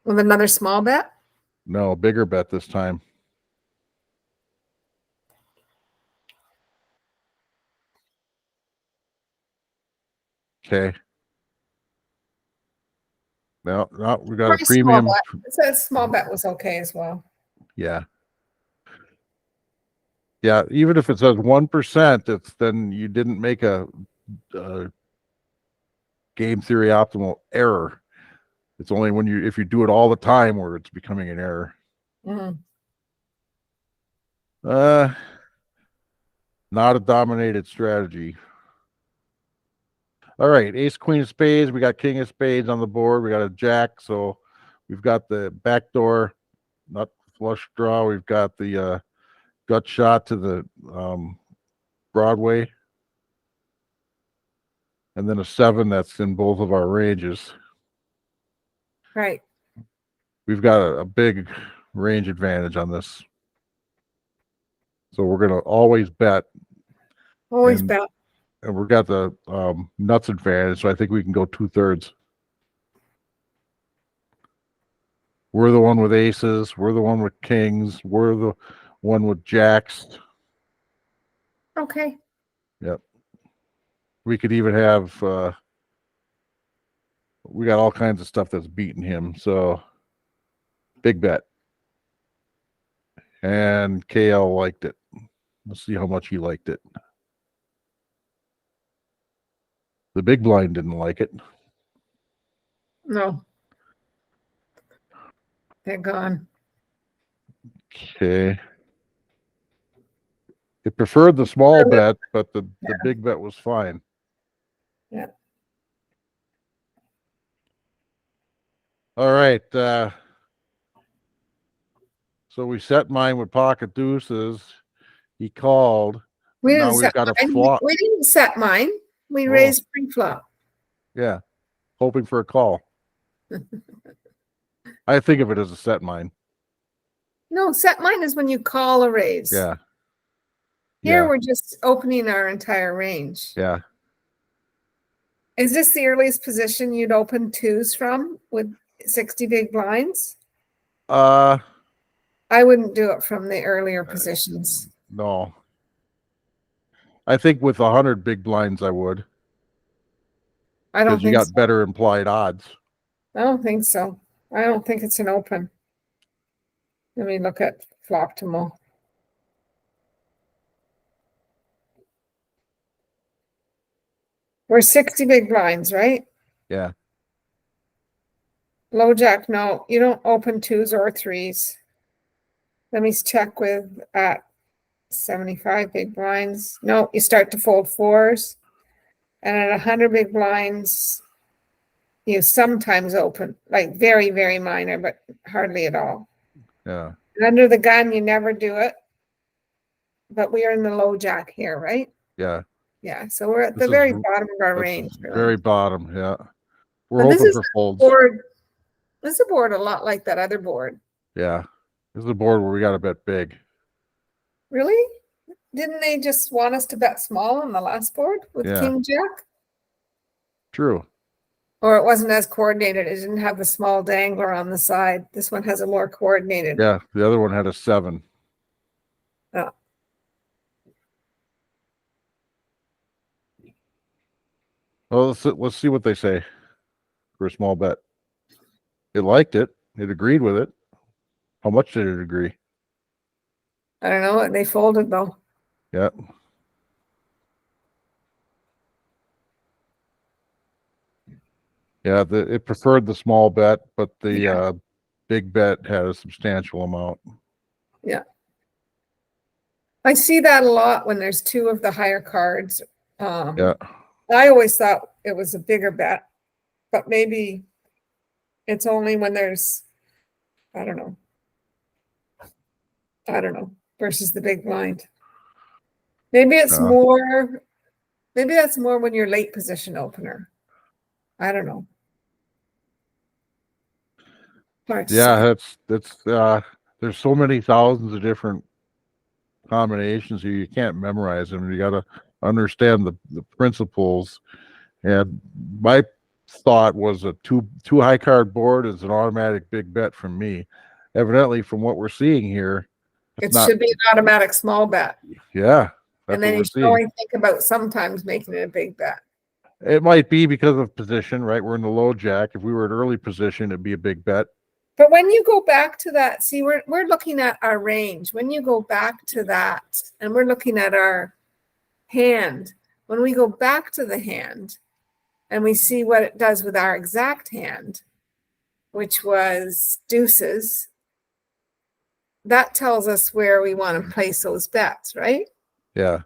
With another small bet? No, bigger bet this time. Okay. Now we got a premium. It says small bet was okay as well. Yeah. Yeah, even if it says 1%, it's then you didn't make a game theory optimal error. It's only if you do it all the time where it's becoming an error. Mm-hmm. Not a dominated strategy. All right, ace, queen of spades. We got king of spades on the board. We got a jack, so we've got the backdoor, not flush draw. We've got the gut shot to the Broadway, and then a 7 that's in both of our ranges. Right. We've got a big range advantage on this. So we're going to always bet. Always bet. And we've got the nuts advantage, so I think we can go 2/3. We're the one with aces. We're the one with kings. We're the one with jacks. Okay. Yep. We could even have, we got all kinds of stuff that's beating him. So big bet. And KL liked it. Let's see how much he liked it. The big blind didn't like it. No. They're gone. Okay. It preferred the small bet, but the big bet was fine. Yeah. All right. So we set mine with pocket deuces. He called. Now we've got a flop. We didn't set mine. We raised pre-flop. Yeah. Hoping for a call. I think of it as a set mine. No, set mine is when you call a raise. Yeah. Here we're just opening our entire range. Yeah. Is this the earliest position you'd open 2s from with 60 big blinds? I wouldn't do it from the earlier positions. No. I think with 100 big blinds I would. I don't think you got better implied odds. I don't think so. I don't think it's an open. Let me look at Floptimal. We're 60 big blinds, right? Yeah. Low jack, no, you don't open twos or threes. Let me check with at 75 big blinds. No, you start to fold fours. And at 100 big blinds, you sometimes open, like very, very minor, but hardly at all. Yeah. And under the gun, you never do it. But we are in the low jack here, right? Yeah. Yeah, so we're at This the is very bottom of our that's range. Really. very bottom. Yeah. We're And this hoping is for folds. board. This is a board a lot like that other board. Yeah. This is a board where we got to bet big. Really? Didn't they just want us to bet small on the last board with Yeah. King Jack? True. Or it wasn't as coordinated. It didn't have the small dangler on the side. This one has a more coordinated. Yeah. The other one had a 7. Oh. Well, let's see what they say for a small bet. It liked it. It agreed with it. How much did it agree? I don't know. They folded though. Yeah. Yeah, it preferred the small bet, but the big bet had a substantial amount. Yeah. I see that a lot when there's two of the higher cards. Yeah. I always thought it was a bigger bet, but maybe it's only when there's, I don't know, versus the big blind. Maybe it's more, maybe that's more when you're late position opener. I don't know. Yeah, that's there's so many thousands of different combinations here. You can't memorize them. You got to understand the principles. And my thought was a two high card board is an automatic big bet from me. Evidently, from what we're seeing here, it should be an automatic small bet. Yeah. And then you should only think about sometimes making it a big bet. It might be because of position, right? We're in the low jack. If we were at early position, it'd be a big bet. But when you go back to that, see, we're looking at our range. When you go back to that, and we're looking at our hand, when we go back to the hand and we see what it does with our exact hand, which was deuces, that tells us where we want to place those bets, right? Yeah.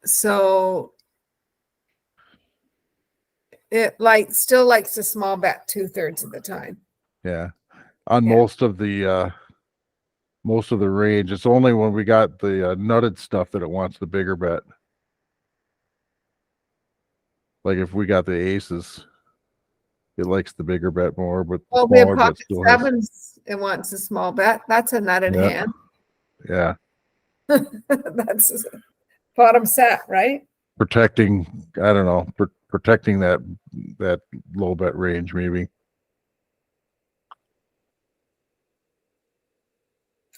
So it still likes a small bet 2/3 of the time. Yeah. On most of the range, it's only when we got the nutted stuff that it wants the bigger bet. Like if we got the aces, it likes the bigger bet more, but the smaller bet still sevens, it wants a small bet. That's a nutted hand. Yeah. That's a bottom set, right? Protecting, I don't know, protecting that low bet range, maybe.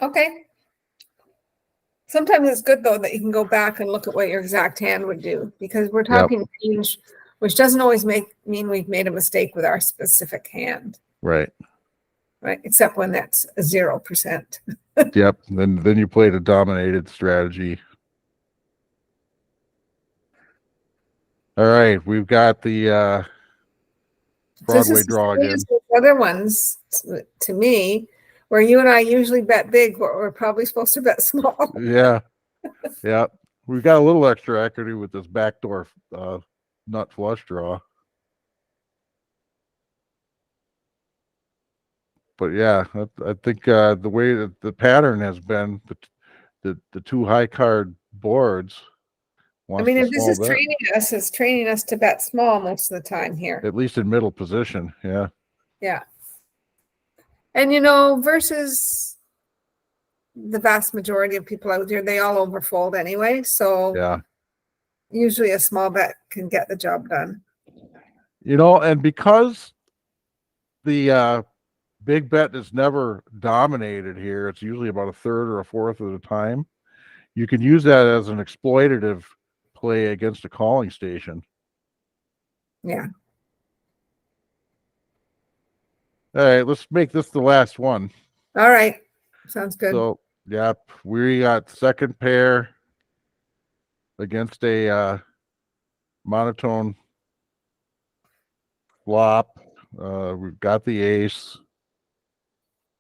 Okay. Sometimes it's good though that you can go back and look at what your exact hand would do, because we're talking range, which doesn't always mean we've made a mistake with our specific hand. Right. Right. Except when that's a 0%. Yep. Then you played a dominated strategy. All right, we've got the Broadway draw again. Other ones, to me, where you and I usually bet big, but we're probably supposed to bet small. Yeah. Yeah. We've got a little extra equity with this backdoor nut flush draw. But yeah, I think the way that the pattern has been, the two high card boards. I mean, if this is training us, it's training us to bet small most of the time here. At least in middle position, yeah. Yeah. And versus the vast majority of people out there, they all overfold anyway. So yeah, usually a small bet can get the job done. And because the big bet is never dominated here, it's usually about a third or a fourth of the time. You can use that as an exploitative play against a calling station. Yeah. All right, let's make this the last one. All right. Sounds good. So, yep, we got second pair against a monotone flop. We've got the ace.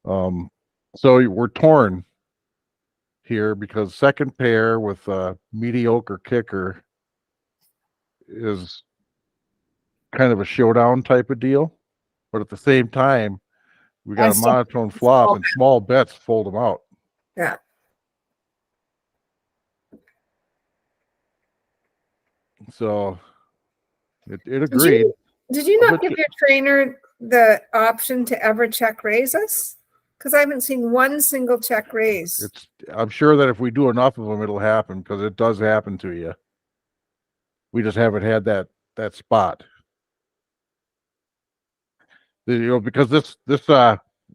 So we're torn here because second pair with a mediocre kicker is kind of a showdown type of deal. But at the same time, we got I a still monotone flop and small bets fold them out. Yeah. So it agreed. Did you not give your trainer the option to ever check raise us? Because I haven't seen one single check raise. I'm sure that if we do enough of them, it'll happen because it does happen to you. We just haven't had that spot. Because this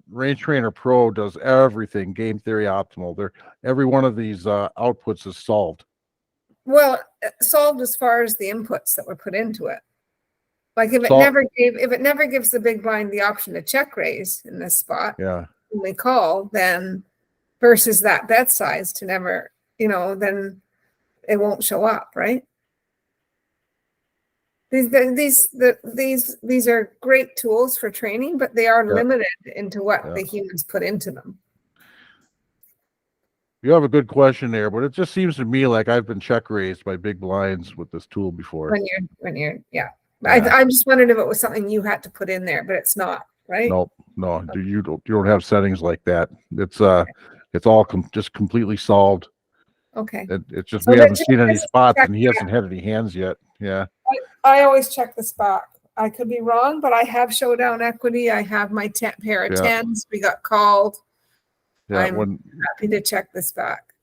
Range Trainer Pro does everything game theory optimal. Every one of these outputs is solved. Well, solved as far as the inputs that were put into it. Like if it never gives the big blind the option to check raise in this spot, yeah, when we call, then versus that bet size to never, then it won't show up, right? These are great tools for training, but they are limited into what the humans put into them. You have a good question there, but it just seems to me like I've been check raised by big blinds with this tool before. When you're I just wondered if it was something you had to put in there, but it's not, right? No, you don't have settings like that. It's all just completely solved. Okay. It's just we haven't seen any spots, and he hasn't had any hands yet. Yeah. I always check the spot. I could be wrong, but I have showdown equity. I have my pair of tens. We got called. Yeah, I'm happy to check this back.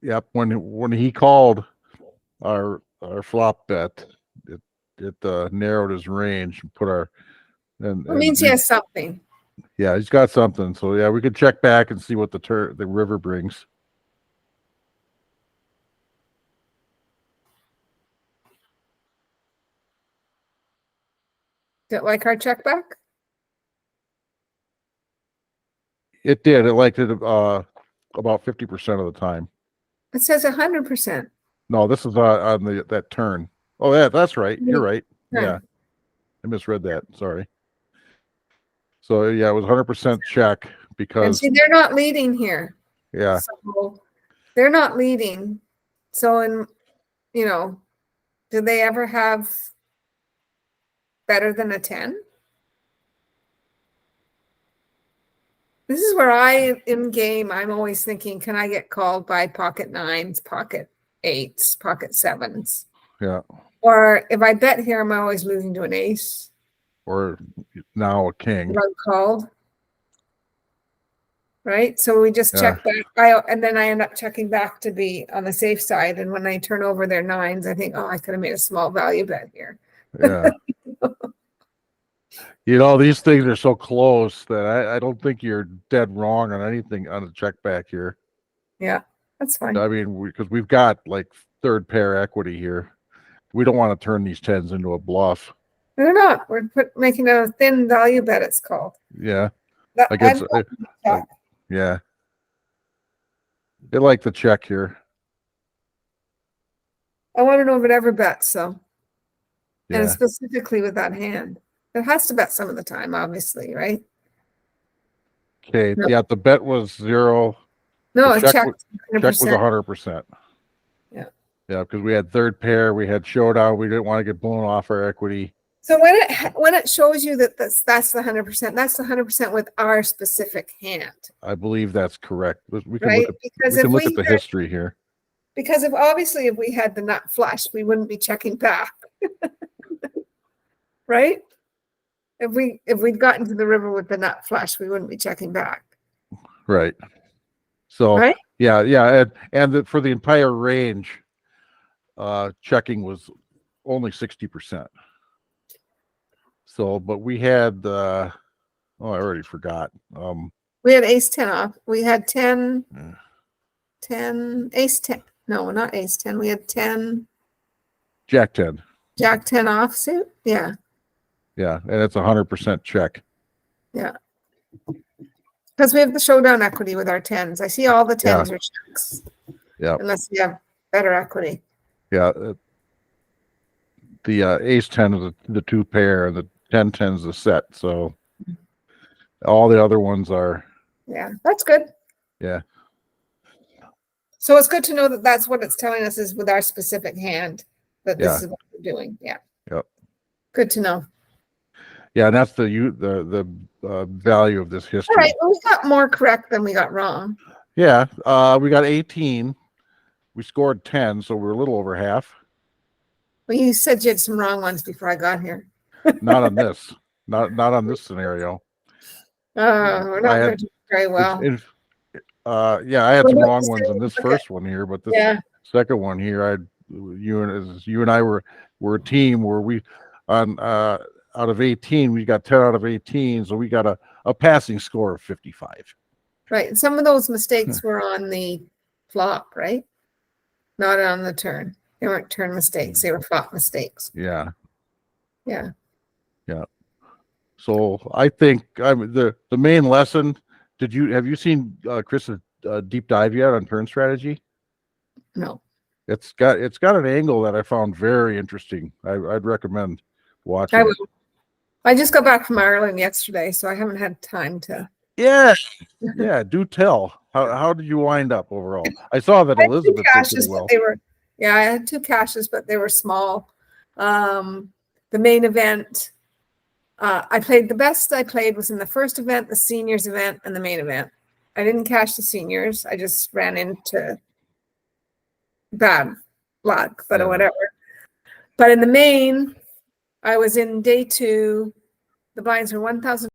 Yep. When he called our flop bet, it narrowed his range and put our. It means he has something. Yeah, he's got something. So yeah, we could check back and see what the river brings. Did it like our check back? It did. It liked it about 50% of the time. It says 100%. No, this is on that turn. Oh, yeah, that's right. You're right. Yeah, I misread that. Sorry. So yeah, it was 100% check because. And see, they're not leading here. Yeah. So they're not leading. So do they ever have better than a 10? This is where in game, I'm always thinking, can I get called by pocket nines, pocket eights, pocket sevens? Yeah. Or if I bet here, I'm always losing to an ace. Or now a king. Called. Right? So we just check back. And then I end up checking back to be on the safe side. And when I turn over their nines, I think, I could have made a small value bet here. Yeah. These things are so close that I don't think you're dead wrong on anything on the check back here. Yeah, that's fine. I mean, because we've got like third pair equity here. We don't want to turn these tens into a bluff. They're not. We're making a thin value bet, it's called. Yeah. Yeah. They like the check here. I want to know if it ever bets, so. Yeah. And specifically with that hand. It has to bet some of the time, obviously, right? Okay. No. Yeah, the bet was 0. No, check was 100%. Yeah. Yeah, because we had third pair, we had showdown, we didn't want to get blown off our equity. So when it shows you that that's the 100%, that's the 100% with our specific hand. I believe that's correct. We can right? look at the history here. Because if we had the nut flush, we wouldn't be checking back. Right? If we'd gotten to the river with the nut flush, we wouldn't be checking back. Right. So right? Yeah, and for the entire range, checking was only 60%. So, but we had I already forgot. We had ace 10 off. We had 10, 10, ace 10. No, not ace 10. We had 10. Jack 10. Jack 10 offsuit. Yeah. Yeah, and it's 100% check. Yeah. Because we have the showdown equity with our tens. I see all the tens are checks. Yeah. Unless you have better equity. Yeah. The ace 10 is the two pair, and the 10-10 is the set. So all the other ones are. Yeah, that's good. Yeah. So it's good to know that that's what it's telling us is with our specific hand, that this Yeah. is what we're doing. Yeah. Yep. Good to know. Yeah, and that's the value of this history. All right. Well, we got more correct than we got wrong. Yeah. We got 18. We scored 10, so we're a little over half. Well, you said you had some wrong ones before I got here. Not on this. Not on this scenario. We're not going to do very well. Yeah, I had some wrong ones in this first one here, but this second one here, you and I were a team where we on out of 18, we got 10 out of 18, so we got a passing score of 55. Right. And some of those mistakes were on the flop, right? Not on the turn. They weren't turn mistakes. They were flop mistakes. Yeah. Yeah. Yeah. So I think the main lesson. Have you seen Chris's deep dive yet on turn strategy? No. It's got an angle that I found very interesting. I'd recommend watching. I will. I just got back from Ireland yesterday, so I haven't had time to. Yeah. Do tell. How did you wind up overall? I saw that Elizabeth did pretty well. I had 2 caches, but they were small. The main event, the best I played was in the first event, the seniors event, and the main event. I didn't cash the seniors. I just ran into bad luck, but whatever. But in the main, I was in day 2. The blinds were 1,000.